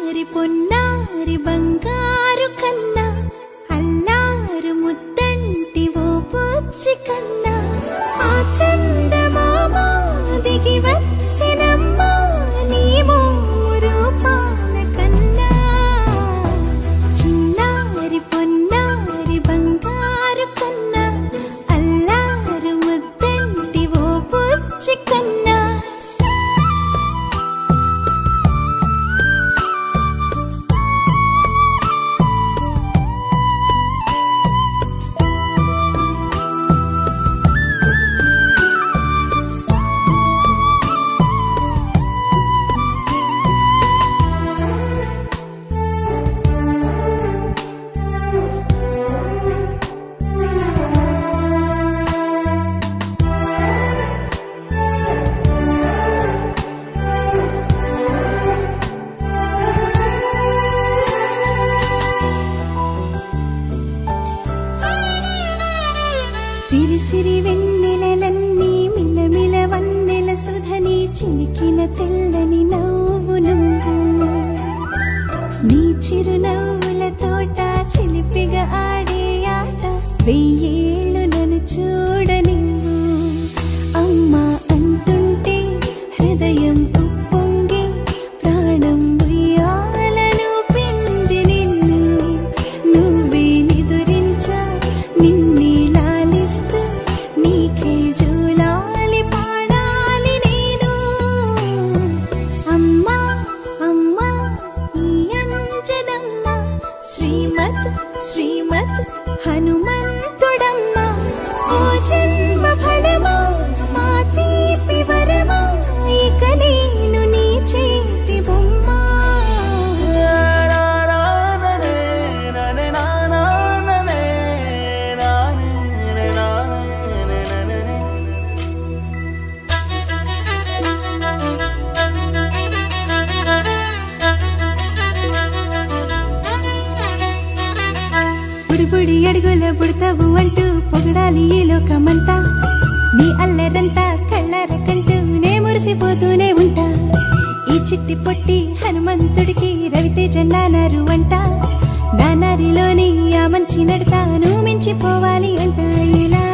చిన్నారి పొన్నారి బంగారు కన్నా అల్లారు ముద్దంటి ఓ పూచి కన్నా ఆ చందమామ దిగి వచ్చినమ్మ నీ రూపాల కన్నా చిన్నారి పొన్నారి బంగారు కన్నా అల్లారు ముద్దంటి ఓ పూచి కన్నా సిరి సిరి వెన్నెలలన్నీ మిలమిల వన్నెల సుధని చిలికిన తెల్లని నవ్వు నువ్వు నీ చిరునవ్వుల తోట చిలిపిగా ఆడే ఆట వెయ్యేళ్ళు నన్ను చూడ నువ్వు అమ్మా అంటుంటే హృదయం ఉప్పొంగి ప్రాణం ఉయ్యాలలో పిండి నిన్ను నువ్వే నిదురించా నిన్నే నీకే జూలాలి పాడాలి నేను అమ్మా అమ్మా ఈ అంజనమ్మ శ్రీమత్ శ్రీమత్ హనుమంతుడమ్మ ఓ జన్మ ఫలమా మా తీపి వరమా ఇక నేను నీ చేతి బొమ్మ బుడి అడుగుల బుడతావు అంటూ పొగడాలి ఈ లోకమంతా నీ అల్లరంతా కళ్ళారకంటూ నే మురిసిపోతూనే ఉంటా ఈ చిట్టి పొట్టి హనుమంతుడికి రవితేజ నానారు అంట నానారిలోని ఆ మంచి నడతా నువ్వు మించిపోవాలి అంట ఇలా